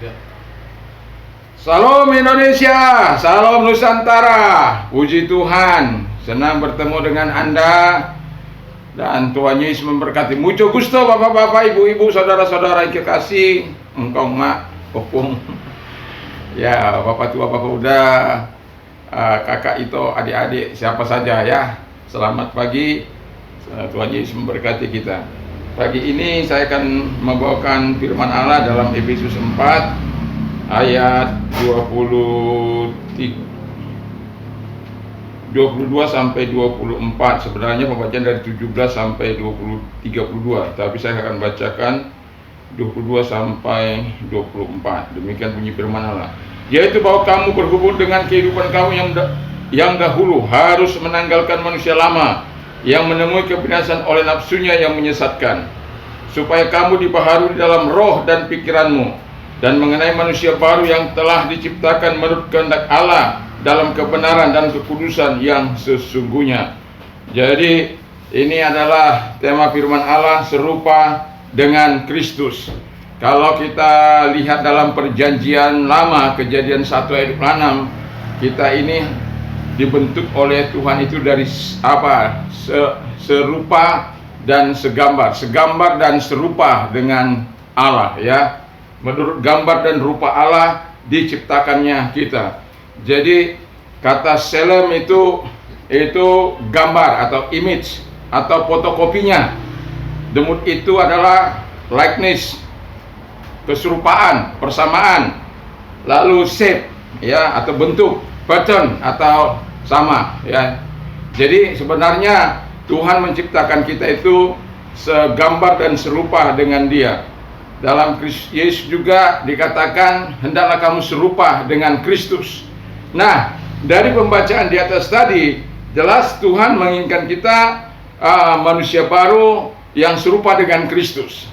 Ya. Salam Indonesia, salam Nusantara. Puji Tuhan, senang bertemu dengan Anda. Dan Tuhan Yesus memberkati. Mucho gusto bapak-bapak, ibu-ibu, saudara-saudara yang kekasih. Engkau mak, opung. Ya, bapak tua, bapak muda, kakak itu, adik-adik, siapa saja ya. Selamat pagi. Tuhan Yesus memberkati kita. Pagi ini saya akan membawakan firman Allah dalam Efesus 4 ayat 22 sampai 24. Sebenarnya pembacaan dari 17 sampai 32, tapi saya akan bacakan 22 sampai 24. Demikian bunyi firman Allah. Yaitu bahwa kamu berhubung dengan kehidupan kamu yang dahulu harus menanggalkan manusia lama yang menemui kebinasan oleh nafsunya yang menyesatkan, supaya kamu dibaharui dalam roh dan pikiranmu, dan mengenai manusia baru yang telah diciptakan menurut kehendak Allah dalam kebenaran dan kekudusan yang sesungguhnya. Jadi ini adalah tema firman Allah, serupa dengan Kristus. Kalau kita lihat dalam perjanjian lama, Kejadian 1 ayat 6, kita ini dibentuk oleh Tuhan itu dari apa? Serupa dan segambar dan serupa dengan Allah, ya. Menurut gambar dan rupa Allah diciptakannya kita. Jadi kata selem itu gambar atau image atau fotokopinya. Demut itu adalah likeness, keserupaan, persamaan. Lalu shape, ya, atau bentuk, pattern atau sama, ya. Jadi sebenarnya Tuhan menciptakan kita itu segambar dan serupa dengan Dia. Dalam Kristus Yesus juga dikatakan hendaklah kamu serupa dengan Kristus. Nah, dari pembacaan di atas tadi jelas Tuhan menginginkan kita manusia baru yang serupa dengan Kristus.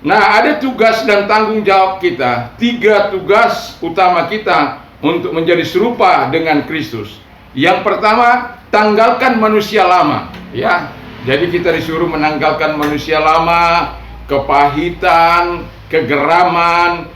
Nah, ada tugas dan tanggung jawab kita, 3 tugas utama kita untuk menjadi serupa dengan Kristus. Yang pertama, tanggalkan manusia lama, ya. Jadi kita disuruh menanggalkan manusia lama, kepahitan, kegeraman,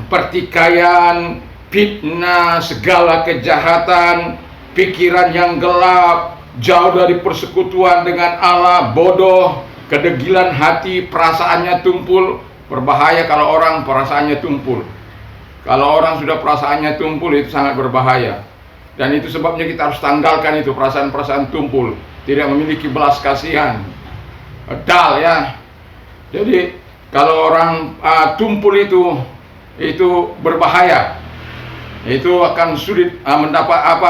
pertikaian, fitnah, segala kejahatan, pikiran yang gelap, jauh dari persekutuan dengan Allah, bodoh, kedegilan hati, perasaannya tumpul. Berbahaya kalau orang perasaannya tumpul. Kalau orang sudah perasaannya tumpul, itu sangat berbahaya. Dan itu sebabnya kita harus tanggalkan itu perasaan-perasaan tumpul, tidak memiliki belas kasihan, dull, ya. Jadi kalau orang tumpul itu berbahaya. Itu akan sulit mendapat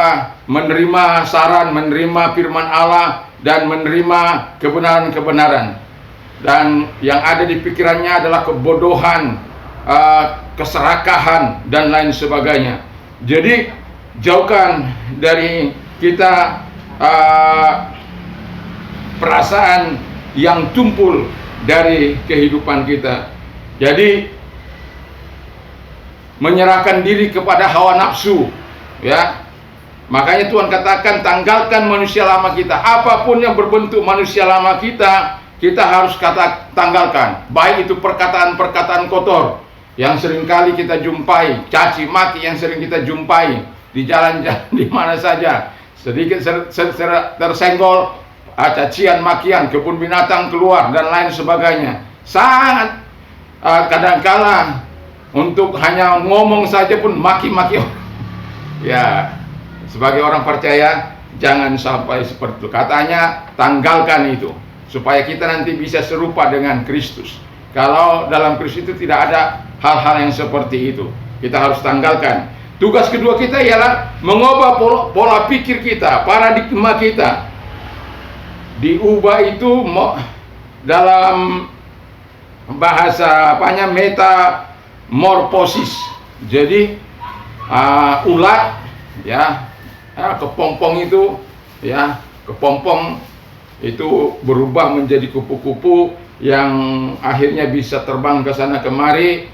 menerima saran, menerima firman Allah, dan menerima kebenaran-kebenaran. Dan yang ada di pikirannya adalah kebodohan, keserakahan, dan lain sebagainya. Jadi jauhkan dari kita perasaan yang tumpul dari kehidupan kita. Jadi menyerahkan diri kepada hawa nafsu, ya. Makanya Tuhan katakan tanggalkan manusia lama kita. Apapun yang berbentuk manusia lama kita, kita harus tanggalkan. Baik itu perkataan-perkataan kotor yang seringkali kita jumpai, caci maki yang sering kita jumpai di jalan-jalan di mana saja. Sedikit tersenggol, cacian makian, kebun binatang keluar dan lain sebagainya. Sangat kadangkala untuk hanya ngomong saja pun maki-maki. Ya, sebagai orang percaya jangan sampai seperti itu. Katanya tanggalkan itu supaya kita nanti bisa serupa dengan Kristus. Kalau dalam Kristus itu tidak ada hal-hal yang seperti itu, kita harus tanggalkan. Tugas kedua kita ialah mengubah pola pikir kita, paradigma kita. Diubah itu dalam bahasa metamorfosis. Jadi ulat, ya, kepompong itu, ya, kepompong itu berubah menjadi kupu-kupu yang akhirnya bisa terbang ke sana kemari,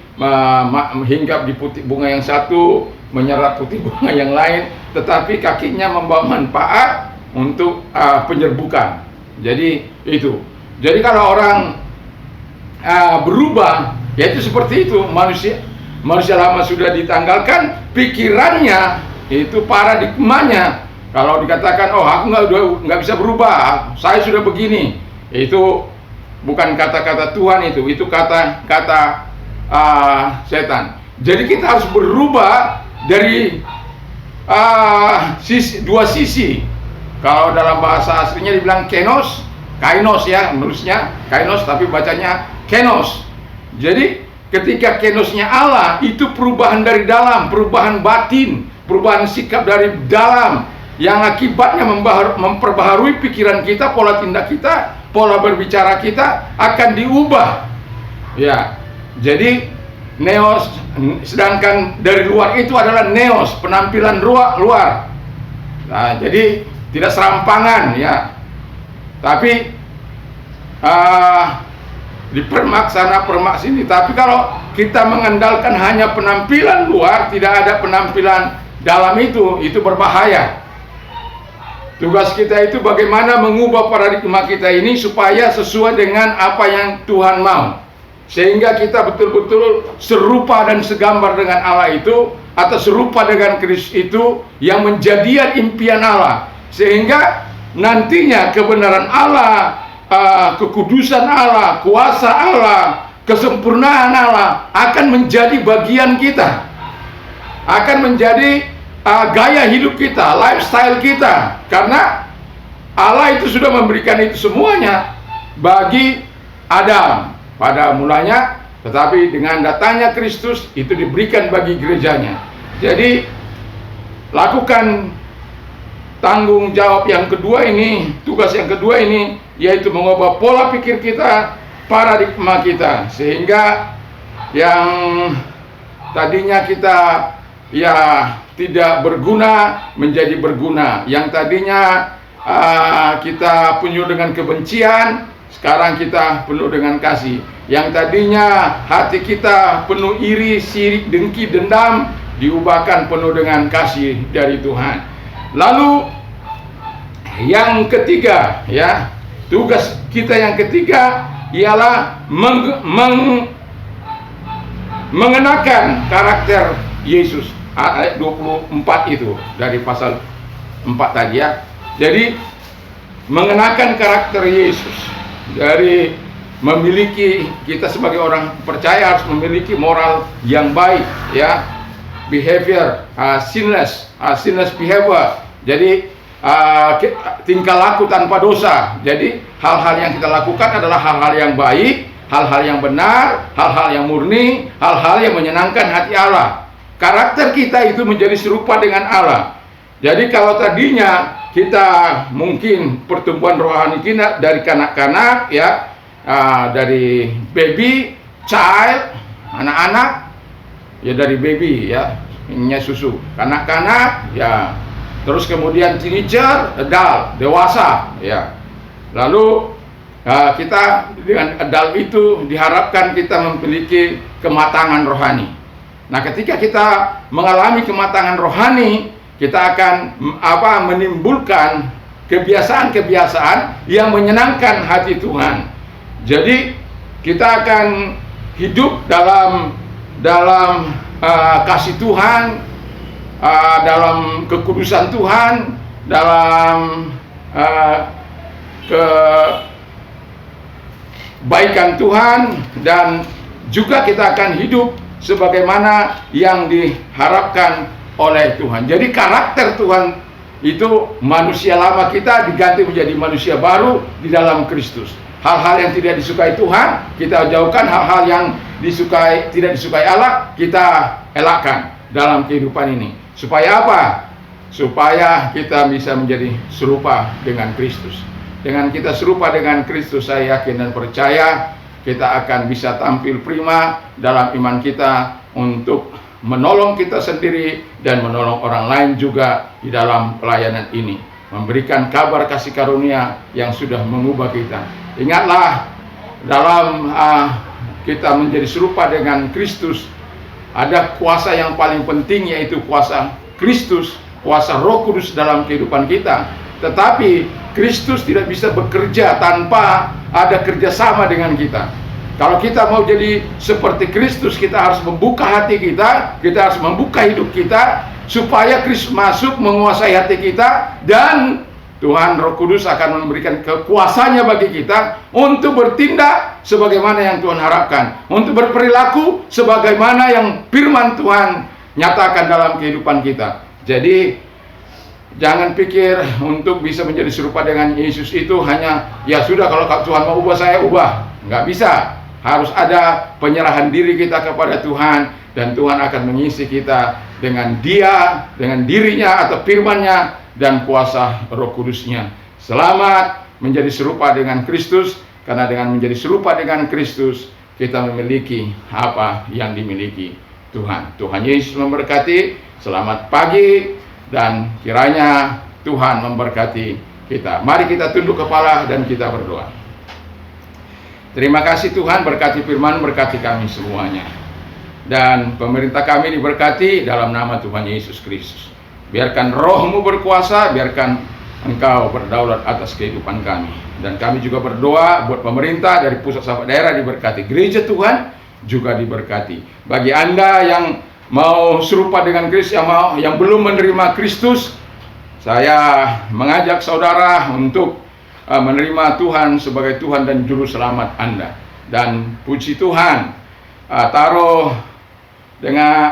menghinggap di putih bunga yang satu, menyerap putih bunga yang lain, tetapi kakinya membawa manfaat untuk penyerbukan. Jadi itu. Jadi kalau orang berubah Yaitu seperti itu, manusia lama sudah ditanggalkan, pikirannya itu paradigmanya. Kalau dikatakan, oh aku nggak bisa berubah, saya sudah begini, itu bukan kata-kata Tuhan, itu kata setan. Jadi kita harus berubah dari dua sisi. Kalau dalam bahasa aslinya dibilang kainos ya, menulisnya kainos tapi bacanya kenos. Jadi ketika kenosnya Allah, itu perubahan dari dalam, perubahan batin, perubahan sikap dari dalam, yang akibatnya memperbaharui pikiran kita, pola tindak kita, pola berbicara kita akan diubah. Ya, jadi neos, sedangkan dari luar itu adalah neos, penampilan luar. Nah, jadi tidak serampangan ya, tapi dipermak sana permak sini. Tapi kalau kita mengandalkan hanya penampilan luar, tidak ada penampilan dalam, itu berbahaya. Tugas kita itu bagaimana mengubah paradigma kita ini supaya sesuai dengan apa yang Tuhan mau, sehingga kita betul-betul serupa dan segambar dengan Allah itu, atau serupa dengan Kristus itu yang menjadikan impian Allah, sehingga nantinya kebenaran Allah, kekudusan Allah, kuasa Allah, kesempurnaan Allah akan menjadi bagian kita, akan menjadi gaya hidup kita, lifestyle kita, karena Allah itu sudah memberikan itu semuanya bagi Adam pada mulanya, tetapi dengan datangnya Kristus itu diberikan bagi gerejanya. Jadi lakukan tanggung jawab yang kedua ini, tugas yang kedua ini, yaitu mengubah pola pikir kita, paradigma kita, sehingga yang tadinya kita ya tidak berguna menjadi berguna, yang tadinya kita penuh dengan kebencian, sekarang kita penuh dengan kasih, yang tadinya hati kita penuh iri, sirik, dengki, dendam, diubahkan penuh dengan kasih dari Tuhan. Lalu yang ketiga ya, tugas kita yang ketiga ialah mengenakan karakter Yesus. Ayat 24 itu dari pasal 4 tadi ya. Jadi mengenakan karakter Yesus, dari memiliki, kita sebagai orang percaya harus memiliki moral yang baik ya, behavior, sinless behavior. Jadi tingkah laku tanpa dosa. Jadi hal-hal yang kita lakukan adalah hal-hal yang baik, hal-hal yang benar, hal-hal yang murni, hal-hal yang menyenangkan hati Allah. Karakter kita itu menjadi serupa dengan Allah. Jadi kalau tadinya kita mungkin pertumbuhan rohani kita dari kanak-kanak ya, dari baby, child, anak-anak ya, dari baby ya, minyak susu, kanak-kanak ya, terus kemudian teenager, adult, dewasa ya. Lalu kita dengan adult itu diharapkan kita memiliki kematangan rohani. Nah, ketika kita mengalami kematangan rohani, kita akan menimbulkan kebiasaan-kebiasaan yang menyenangkan hati Tuhan. Jadi kita akan hidup dalam kasih Tuhan, dalam kekudusan Tuhan, dalam kebaikan Tuhan, dan juga kita akan hidup sebagaimana yang diharapkan oleh Tuhan. Jadi karakter Tuhan itu, manusia lama kita diganti menjadi manusia baru di dalam Kristus. Hal-hal yang tidak disukai Tuhan kita jauhkan, hal-hal yang tidak disukai Allah kita elakkan dalam kehidupan ini. Supaya apa? Supaya kita bisa menjadi serupa dengan Kristus. Dengan kita serupa dengan Kristus, saya yakin dan percaya kita akan bisa tampil prima dalam iman kita untuk menolong kita sendiri dan menolong orang lain juga di dalam pelayanan ini, memberikan kabar kasih karunia yang sudah mengubah kita. Ingatlah, dalam kita menjadi serupa dengan Kristus, ada kuasa yang paling penting, yaitu kuasa Kristus, kuasa Roh Kudus dalam kehidupan kita. Tetapi Kristus tidak bisa bekerja tanpa ada kerjasama dengan kita. Kalau kita mau jadi seperti Kristus, kita harus membuka hati kita harus membuka hidup kita, supaya Kristus masuk menguasai hati kita, dan Tuhan Roh Kudus akan memberikan kekuasaannya bagi kita untuk bertindak sebagaimana yang Tuhan harapkan, untuk berperilaku sebagaimana yang firman Tuhan nyatakan dalam kehidupan kita. Jadi jangan pikir untuk bisa menjadi serupa dengan Yesus itu hanya, ya sudah, kalau Tuhan mau ubah saya ubah. Nggak bisa. Harus ada penyerahan diri kita kepada Tuhan, dan Tuhan akan mengisi kita dengan dengan dirinya atau firman-Nya dan kuasa Roh Kudus-Nya. Selamat menjadi serupa dengan Kristus, karena dengan menjadi serupa dengan Kristus kita memiliki apa yang dimiliki Tuhan. Tuhan Yesus memberkati. Selamat pagi, dan kiranya Tuhan memberkati kita. Mari kita tunduk kepala dan kita berdoa. Terima kasih Tuhan, berkati firman, berkati kami semuanya. Dan pemerintah kami diberkati dalam nama Tuhan Yesus Kristus. Biarkan Roh-Mu berkuasa, biarkan Engkau berdaulat atas kehidupan kami. Dan kami juga berdoa buat pemerintah dari pusat sampai daerah diberkati. Gereja Tuhan juga diberkati. Bagi Anda yang mau serupa dengan Kristus, yang belum menerima Kristus, saya mengajak saudara untuk menerima Tuhan sebagai Tuhan dan Juru Selamat Anda. Dan puji Tuhan,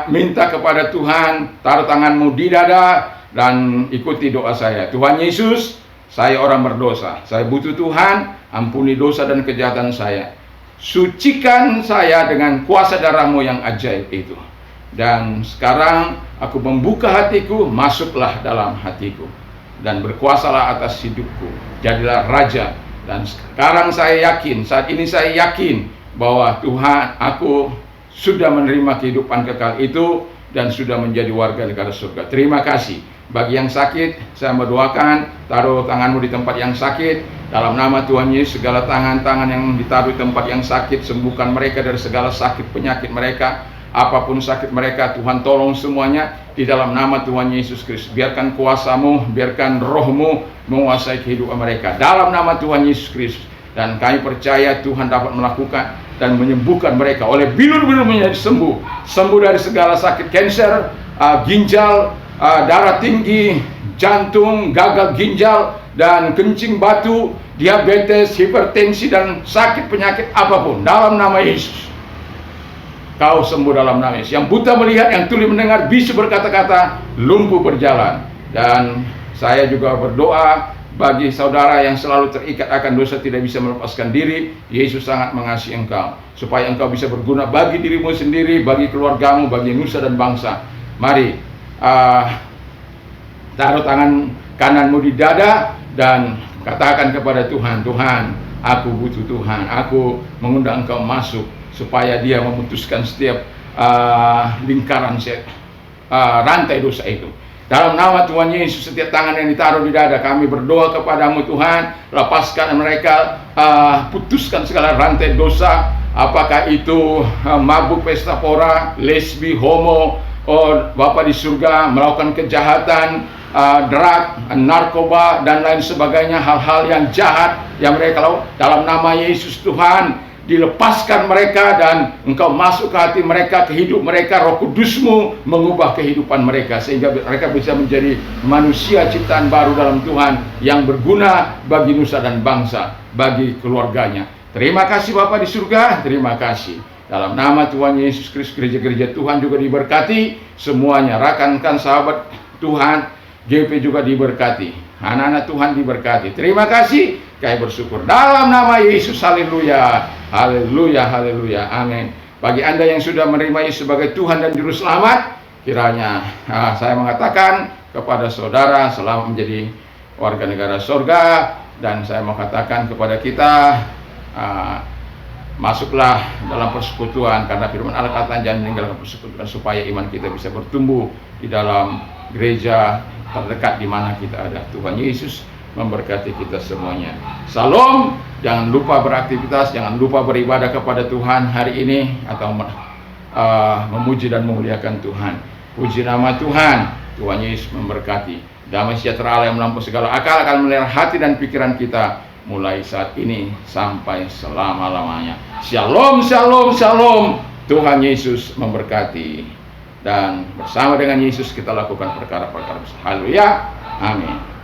minta kepada Tuhan, taruh tanganmu di dada dan ikuti doa saya. Tuhan Yesus, saya orang berdosa, saya butuh Tuhan, ampuni dosa dan kejahatan saya. Sucikan saya dengan kuasa darah-Mu yang ajaib itu. Dan sekarang aku membuka hatiku, masuklah dalam hatiku dan berkuasalah atas hidupku. Jadilah raja. Dan sekarang saya yakin, saat ini saya yakin bahwa Tuhan, aku sudah menerima kehidupan kekal itu dan sudah menjadi warga negara surga. Terima kasih. Bagi yang sakit, saya mendoakan, taruh tanganmu di tempat yang sakit. Dalam nama Tuhan Yesus, segala tangan-tangan yang ditaruh di tempat yang sakit, sembuhkan mereka dari segala sakit penyakit mereka. Apapun sakit mereka, Tuhan tolong semuanya di dalam nama Tuhan Yesus Kristus. Biarkan kuasa-Mu, biarkan Roh-Mu menguasai kehidupan mereka dalam nama Tuhan Yesus Kristus. Dan kami percaya Tuhan dapat melakukan dan menyembuhkan mereka. Oleh bilur-bilur menjadi sembuh dari segala sakit kanker, ginjal, darah tinggi, jantung, gagal ginjal, dan kencing batu, diabetes, hipertensi, dan sakit penyakit apapun dalam nama Yesus. Kau sembuh dalam nama Yesus. Yang buta melihat, yang tuli mendengar, bisu berkata-kata, lumpuh berjalan. Dan saya juga berdoa bagi saudara yang selalu terikat akan dosa, tidak bisa melepaskan diri. Yesus sangat mengasihi engkau, supaya engkau bisa berguna bagi dirimu sendiri, bagi keluargamu, bagi nusa dan bangsa. Mari taruh tangan kananmu di dada dan katakan kepada Tuhan, Tuhan, aku butuh Tuhan. Aku mengundang engkau masuk, supaya dia memutuskan setiap lingkaran rantai dosa itu. Dalam nama Tuhan Yesus, setiap tangan yang ditaruh di dada, kami berdoa kepadamu Tuhan, lepaskan mereka, putuskan segala rantai dosa, apakah itu mabuk, pesta pora, lesbi, homo, Bapa di surga, melakukan kejahatan, drug, narkoba, dan lain sebagainya, hal-hal yang jahat yang mereka lakukan. Dalam nama Yesus Tuhan, dilepaskan mereka dan engkau masuk ke hati mereka, ke hidup mereka. Roh Kudus-Mu mengubah kehidupan mereka sehingga mereka bisa menjadi manusia ciptaan baru dalam Tuhan yang berguna bagi nusa dan bangsa, bagi keluarganya. Terima kasih Bapa di surga, terima kasih. Dalam nama Tuhan Yesus Kristus, gereja-gereja Tuhan juga diberkati semuanya. Rekan-rekan sahabat Tuhan GP juga diberkati, anak-anak Tuhan diberkati. Terima kasih, kami bersyukur dalam nama Yesus. Haleluya, haleluya, haleluya, amin. Bagi Anda yang sudah menerima Yesus sebagai Tuhan dan Juru Selamat, kiranya saya mengatakan kepada saudara, selamat menjadi warga negara surga. Dan saya mau katakan kepada kita, masuklah dalam persekutuan, karena firman Allah kata jangan meninggalkan persekutuan, supaya iman kita bisa bertumbuh di dalam gereja terdekat di mana kita ada. Tuhan Yesus memberkati kita semuanya. Salam. Jangan lupa beraktivitas, jangan lupa beribadah kepada Tuhan hari ini, atau memuji dan memuliakan Tuhan. Puji nama Tuhan. Tuhan Yesus memberkati. Damai sejahtera Allah yang melampaui segala akal akan melihara hati dan pikiran kita mulai saat ini sampai selama-lamanya. Shalom, shalom, shalom. Tuhan Yesus memberkati. Dan bersama dengan Yesus kita lakukan perkara-perkara besar. Haleluya. Amin.